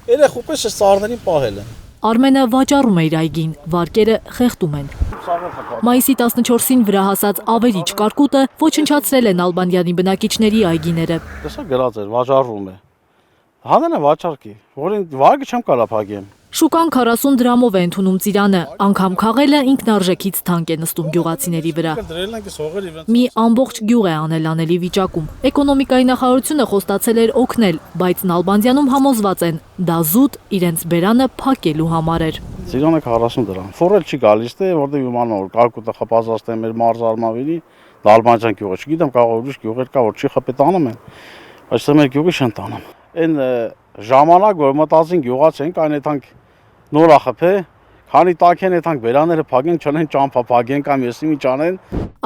Երեխու պես է սառներին պահել են։ Արմենը վաճառում է իր այգին, վարկերը խեղդում են։ Մայիսի 14-ին վրա հասած ավերիչ կարկուտը ոչնչացրել են Ալբանդյանի բնակիչների այգիները։ Տեսա գրած էր, վաճառվում է։ Հանել է վաճառքի, որին վարկը չեմ կարա փակեմ։ Շուկան 40 դրամով է ընդունում ծիրանը, անգամ քաղելը ինքնարժեքից թանկ է նստում գյուղացիների վրա։ Մի ամբողջ գյուղ է անելանելի վիճակում։ Էկոնոմիկայի նախարարությունը խոստացել էր օգնել, բայց Նալբանդյանում համոզված են, դա զուտ իրենց բերանը փակելու համար էր։ Ծիրանը 40 դրամ։ Ֆորել չի գալիս թե որտեղ իմանա որ կարկուտը խփազաստը մեր մարզ արմավիրի Նալբանդյան գյուղը, չգիտեմ կարող ուրիշ գյուղեր կա որ չի խփետանում են, բայց դա մեր գյուղի չեն տանում։ Այն ժամանակ որ մտածին գյուղաց ենք այն այդանք նոր ախփե, քանի տակեն այդանք բերաները փակենք, չնեն ճամփա փակենք կամ եսի մի ճանեն։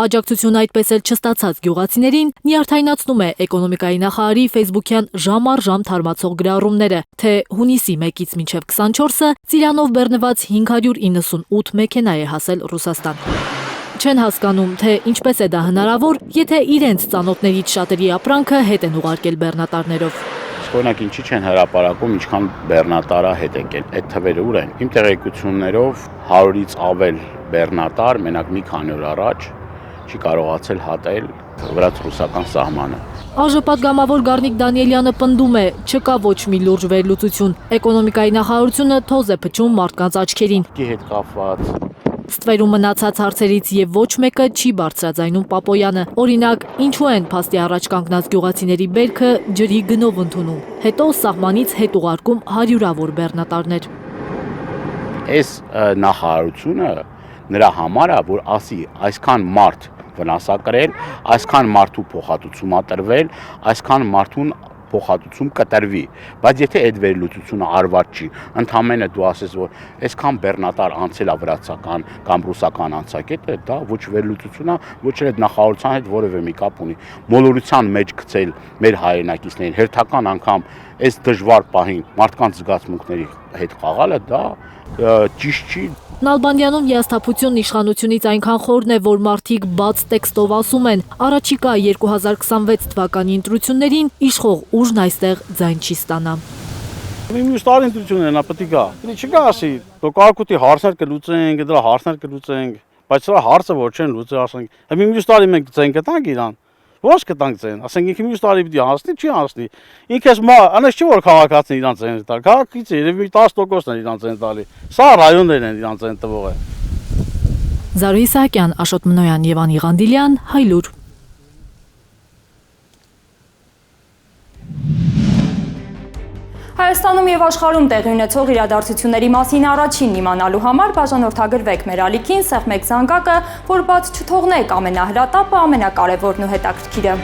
Աջակցությունը այդպես էլ չստացած գյուղացիներին նյարդայնացնում է էկոնոմիկայի նախարարի ֆեյսբուքյան ժամ առ ժամ թարմացող գրառումները, թե հունիսի 1-ից մինչև 24-ը ծիրանով բեռնված 598 մեքենա է հասել Ռուսաստան։ Չեն հասկանում, թե ինչպես է դա հնարավոր, եթե իրենց ծանոթներից շատերի ապրանքը հետ են ուղարկել բեռնատարներով։ Օրինակ ինչի չեն հրապարակում, ինչքան բեռնատարա հետ եկել, այդ թվերը ուր են։ Իմ տեղեկություններով 100-ից ավել բեռնատար մենակ մի քանի օր առաջ չի կարողացել հատել վրաց-ռուսական սահմանը։ ԱԺ պատգամավոր Գառնիկ Դանիելյանը պնդում է, չկա ոչ մի լուրջ վերլուծություն։ Էկոնոմիկայի նախարարությունը թոզ է փչում մարդկանց աչքերին։ Հետ կապված Ստվերում մնացած հարցերից եւ ոչ մեկը չի բարձրաձայնում Պապոյանը։ Օրինակ, ինչու են փաստի առաջ կանգնած գյուղացիների բերքը ջրի գնով ընդունում, հետո սահմանից հետ ուղարկում հարյուրավոր բեռնատարներ։ Այս նախարարությունը նրա համար է, որ ասի այսքան մարդ վնասակրել, այսքան մարդու փոխհատուցում տրվել, այսքան մարդուն փոխհատուցում կտրվի, բայց եթե այդ վերլուծությունը արված չի, ընդամենը դու ասես որ այսքան բեռնատար անցել է վրացական կամ ռուսական անցակետը, դա ոչ վերլուծություն է, ոչ էլ այդ նախարարության հետ որևէ մի կապ ունի։ Մոլորության մեջ գցել մեր հայրենակիցներին հերթական անգամ այս դժվար պահին մարդկանց զգացմունքների հետ խաղալը դա ճիշտ չի։ Նալբանդյանում հիասթափությունն իշխանությունից այնքան խորն է, որ մարդիկ բաց տեքստով ասում են, առաջիկա 2026 թվականի ընտրություններին իշխող ուժն այստեղ ձայն չի ստանա։ Մյուս տարի ընտրություններն պետք է գա։ Չկա ասի, դու կարկուտի հարցեր կլուծենք, դրա հարցներ կլուծենք, բայց սա հարցը որ չեն լուծի, ասենք։ Մյուս տարի մենք ցենք կտանք իրան։ Ո՞նց կտանք ցեն, ասենք ինքը մյուս տարի պիտի հասնի, չի հասնի։ Ինքս անես չի որ քաղաքացին իրան ցեն տալ, քաղաքից երևի 10%-ն են իրան ցեն տալի։ Սա ռայոններն են իրան ցեն տվողը։ Զարուհի Սահակյան, Աշոտ Մնոյան, Եվան Ղանդիլյան, Հայլուր։ Հայաստանում եւ աշխարհում տեղի ունեցող իրադարձությունների մասին առաջին իմանալու համար բաժանորդագրվեք մեր ալիքին, սեղմեք զանգակը, որ բաց չթողնեք ամենահրատապը, ամենակարևորն ու հետաքրքիրը։